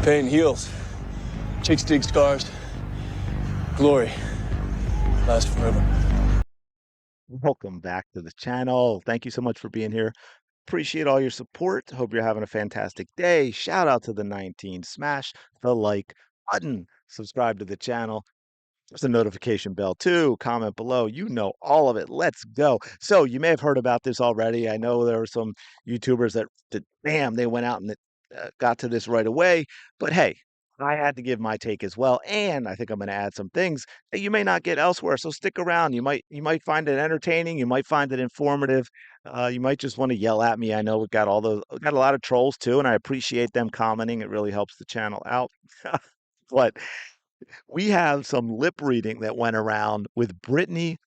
Pain heals. Chicks dig scars. Glory lasts forever. Welcome back to the channel. Thank you so much for being here. Appreciate all your support. Hope you're having a fantastic day. Shout out to the 19. Smash the like button. Subscribe to the channel. There's a notification bell too. Comment below. You know all of it. Let's go. So you may have heard about this already. I know there were some YouTubers that bam, they went out and got to this right away. But hey, I had to give my take as well, and I think I'm going to add some things that you may not get elsewhere. So stick around. You might find it entertaining. You might find it informative. You might just want to yell at me. I know we got a lot of trolls too, and I appreciate them commenting. It really helps the channel out. But we have some lip reading that went around with Brittney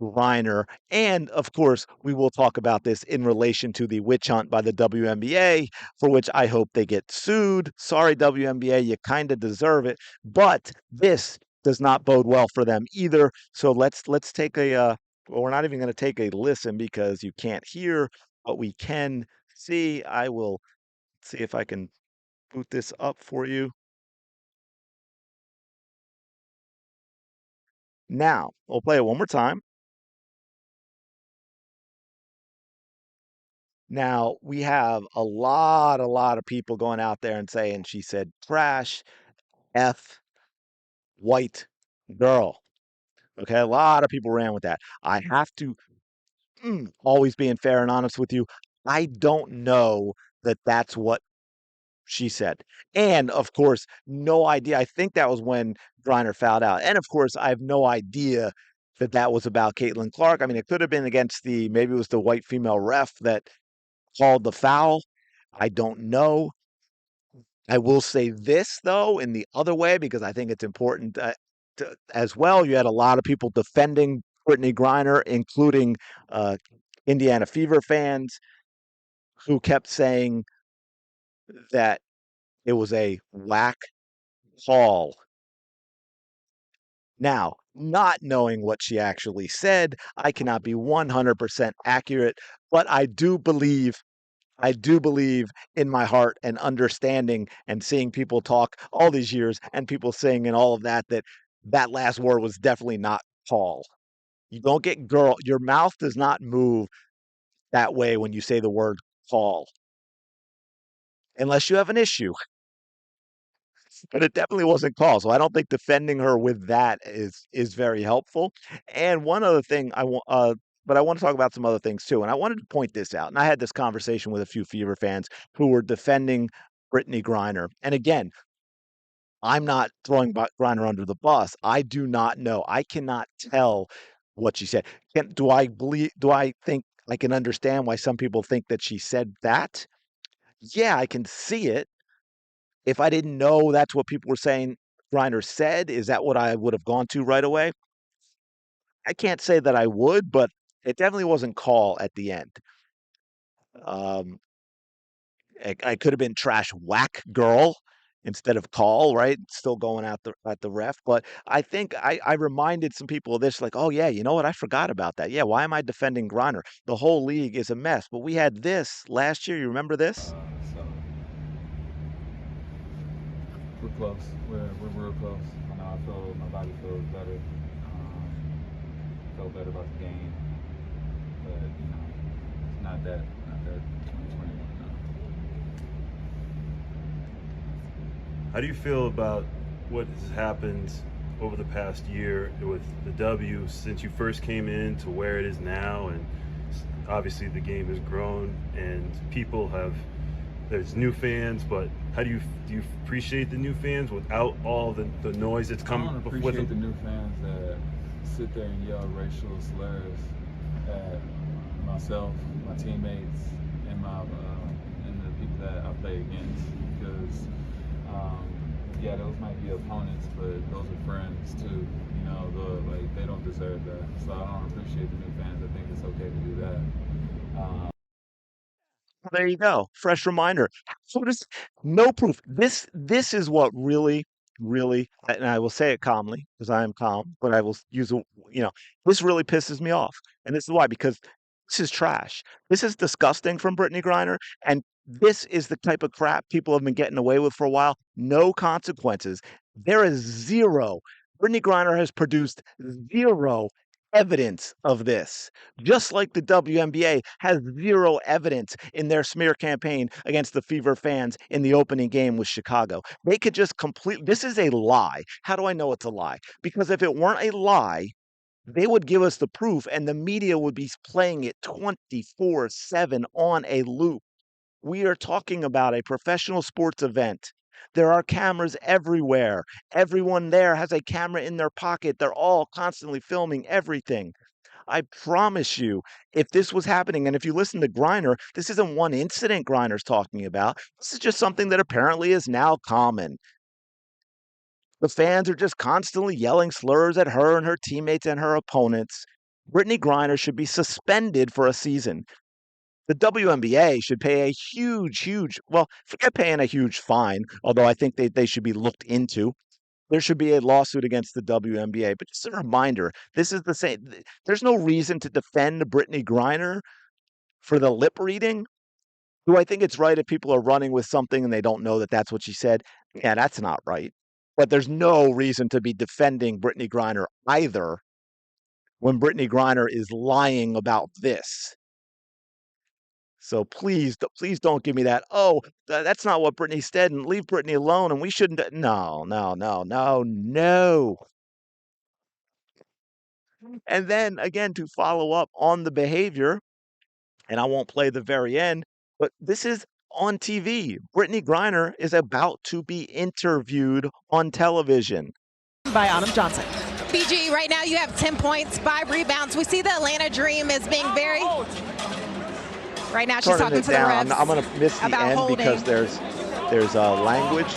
Griner. And of course, we will talk about this in relation to the witch hunt by the WNBA, for which I hope they get sued. Sorry, WNBA, you kind of deserve it. But this does not bode well for them either. So let's take well, we're not even going to take a listen because you can't hear, but we can see. I will see if I can boot this up for you. Now, we'll play it one more time. Now, we have a lot of people going out there and saying she said trash, F, white girl. Okay, a lot of people ran with that. I have to always being fair and honest with you. I don't know that that's what she said. And of course, no idea. I think that was when Griner fouled out. And of course, I have no idea that that was about Caitlin Clark. I mean, it could have been against maybe it was the white female ref that called the foul. I don't know. I will say this though, in the other way, because I think it's important as well. You had a lot of people defending Brittney Griner, including uh, Indiana Fever fans, who kept saying that it was a whack call. Now, not knowing what she actually said, I cannot be 100% accurate, but I do believe in my heart and understanding and seeing people talk all these years and people saying and all of that, that that last word was definitely not Paul. You don't get girl, your mouth does not move that way when you say the word Paul, unless you have an issue. But it definitely wasn't called. So I don't think defending her with that is very helpful. And one other thing but I want to talk about some other things too. And I wanted to point this out. And I had this conversation with a few Fever fans who were defending Brittney Griner. And again, I'm not throwing Griner under the bus. I do not know. I cannot tell what she said. Do I think I can understand why some people think that she said that? Yeah, I can see it. If I didn't know that's what people were saying Griner said, is that what I would have gone to right away? I can't say that I would, but it definitely wasn't call at the end. Um, I could have been trash whack girl instead of call, right? Still going at the ref. But I think I reminded some people of this, like, oh yeah, you know what? I forgot about that. Yeah, why am I defending Griner? The whole league is a mess. But we had this last year. You remember this? So we're close. We're real close. I know I feel my body feels better. Felt better about the game, but it's not that 2021. No. How do you feel about what has happened over the past year with the W since you first came in to where it is now? And obviously the game has grown and there's new fans, but do you appreciate the new fans without all the noise that's I come don't with appreciate the them? new fans that sit there and yell racial slurs at myself, my teammates, and and the people that I play against. Because yeah, those might be opponents, but those are friends too. Like they don't deserve that. So I don't appreciate the new fans. I think it's okay to do that. Well, there you go. Fresh reminder. So there's no proof. This is what really, and I will say it calmly because I am calm, but I will use this really pisses me off. And this is why, because this is trash. This is disgusting from Brittney Griner. And This is the type of crap people have been getting away with for a while. No consequences. There is zero. Brittney Griner has produced zero evidence of this, just like the WNBA has zero evidence in their smear campaign against the Fever fans in the opening game with Chicago. They could just this is a lie. How do I know it's a lie? Because if it weren't a lie, they would give us the proof and the media would be playing it 24/7 on a loop. We are talking about a professional sports event. There are cameras everywhere. Everyone there has a camera in their pocket. They're all constantly filming everything. I promise you, if this was happening, and if you listen to Griner, this isn't one incident Griner's talking about. This is just something that apparently is now common. The fans are just constantly yelling slurs at her and her teammates and her opponents. Brittney Griner should be suspended for a season. The WNBA should pay a huge, well, forget paying a huge fine, although I think they should be looked into. There should be a lawsuit against the WNBA. But just a reminder, this is the same. There's no reason to defend Brittney Griner for the lip reading. Do I think it's right if people are running with something and they don't know that that's what she said? Yeah, that's not right. But there's no reason to be defending Brittney Griner either when Brittney Griner is lying about this. So please don't give me that. Oh, that's not what Brittany said, and leave Brittany alone. And we shouldn't. No, no, no, no, no. And then again, to follow up on the behavior, and I won't play the very end, but this is on TV. Brittany Griner is about to be interviewed on television. By Autumn Johnson. BG, right now you have 10 points, 5 rebounds. We see the Atlanta Dream as being very. Right now she's talking to the refs. I'm going to miss the end holding. Because there's language.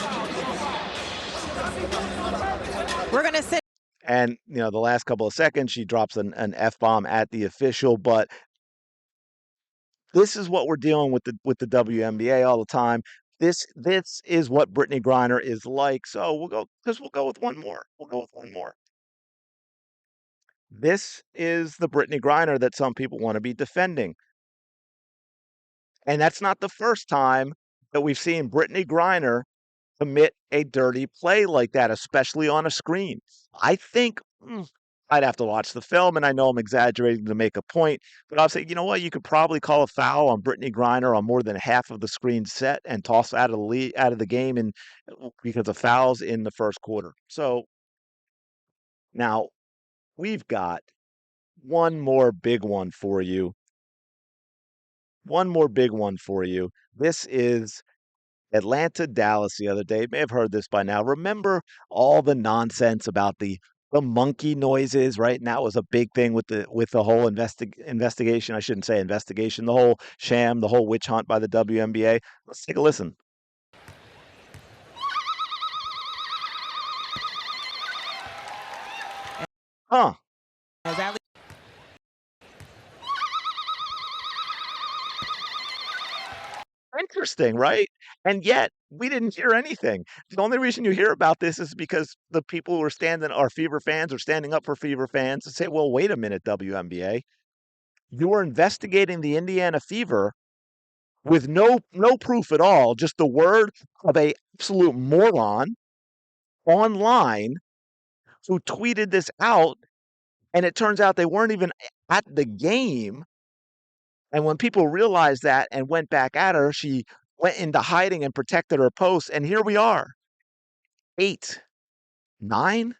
We're going to sit. And, you know, the last couple of seconds, she drops an F-bomb at the official. But this is what we're dealing with the WNBA all the time. This is what Brittney Griner is like. So we'll go with one more. We'll go with one more. This is the Brittney Griner that some people want to be defending. And that's not the first time that we've seen Brittney Griner commit a dirty play like that, especially on a screen. I think I'd have to watch the film, and I know I'm exaggerating to make a point, but I'll say, you know what? You could probably call a foul on Brittney Griner on more than half of the screen set and toss out of the game, and because of fouls in the first quarter. So now we've got one more big one for you. One more big one for you. This is Atlanta, Dallas the other day. You may have heard this by now. Remember all the nonsense about the monkey noises, right? And that was a big thing with the whole investigation. I shouldn't say investigation, the whole sham, the whole witch hunt by the WNBA. Let's take a listen. Huh. Interesting, right? And yet we didn't hear anything. The only reason you hear about this is because the people who are Fever fans are standing up for Fever fans and say, well, wait a minute, WNBA. You are investigating the Indiana Fever with no proof at all, just the word of a absolute moron online who tweeted this out, and it turns out they weren't even at the game. And when people realized that and went back at her, she went into hiding and protected her post. And here we are, 9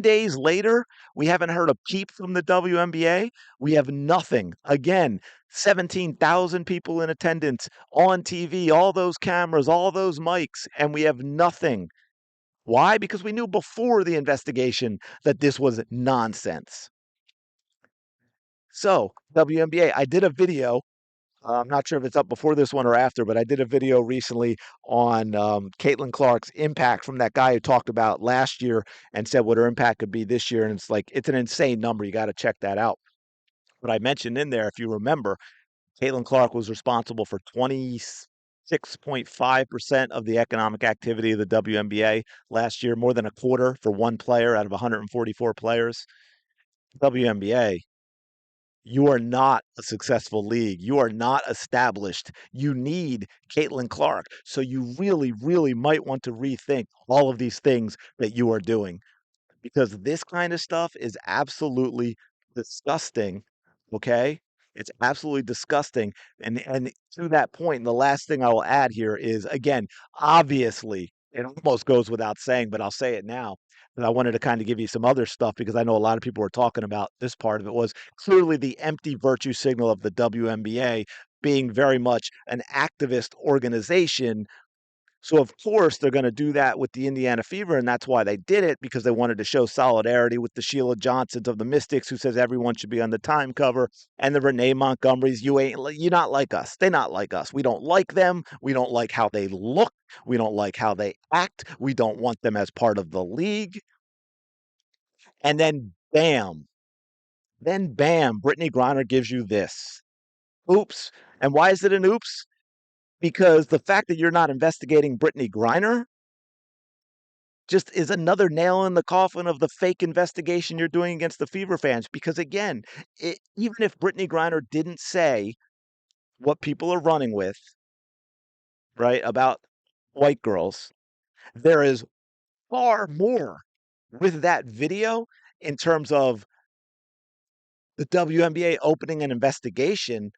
days later. We haven't heard a peep from the WNBA. We have nothing. Again, 17,000 people in attendance on TV, all those cameras, all those mics, and we have nothing. Why? Because we knew before the investigation that this was nonsense. So, WNBA, I did a video. I'm not sure if it's up before this one or after, but I did a video recently on Caitlin Clark's impact from that guy who talked about last year and said what her impact could be this year. And it's an insane number. You got to check that out. But I mentioned in there, if you remember, Caitlin Clark was responsible for 26.5% of the economic activity of the WNBA last year, more than a quarter for one player out of 144 players. WNBA, You are not a successful league. You are not established. You need Caitlin Clark. So you really, really might want to rethink all of these things that you are doing, because this kind of stuff is absolutely disgusting. Okay? It's absolutely disgusting. And to that point, the last thing I will add here is, again, obviously, it almost goes without saying, but I'll say it now. And I wanted to kind of give you some other stuff because I know a lot of people were talking about this part of it, was clearly the empty virtue signal of the WNBA being very much an activist organization. So of course they're going to do that with the Indiana Fever, and that's why they did it, because they wanted to show solidarity with the Sheila Johnsons of the Mystics, who says everyone should be on the time cover, and the Renee Montgomerys. You're not like us. They're not like us. We don't like them. We don't like how they look. We don't like how they act. We don't want them as part of the league. And then bam, Brittney Griner gives you this. Oops. And why is it an oops? Because the fact that you're not investigating Brittney Griner just is another nail in the coffin of the fake investigation you're doing against the Fever fans. Because again, even if Brittney Griner didn't say what people are running with, right, about white girls, there is far more with that video in terms of the WNBA opening an investigation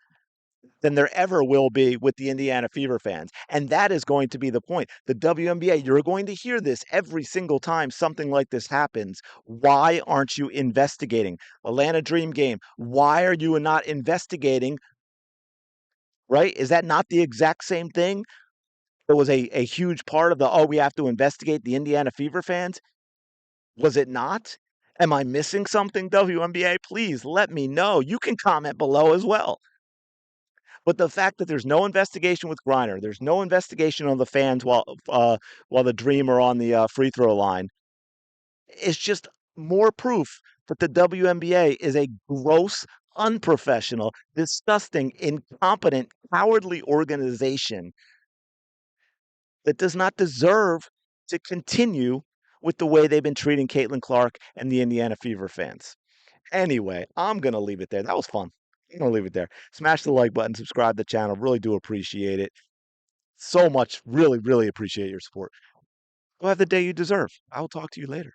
than there ever will be with the Indiana Fever fans. And that is going to be the point. The WNBA, you're going to hear this every single time something like this happens. Why aren't you investigating? Atlanta Dream game. Why are you not investigating? Right? Is that not the exact same thing? It was a huge part of the, oh, we have to investigate the Indiana Fever fans. Was it not? Am I missing something, WNBA? Please let me know. You can comment below as well. But the fact that there's no investigation with Griner, there's no investigation on the fans while the Dream are on the free throw line, is just more proof that the WNBA is a gross, unprofessional, disgusting, incompetent, cowardly organization that does not deserve to continue with the way they've been treating Caitlin Clark and the Indiana Fever fans. Anyway, I'm going to leave it there. That was fun. I'm going to leave it there. Smash the like button, subscribe to the channel. Really do appreciate it so much. Really, really appreciate your support. Go have the day you deserve. I will talk to you later.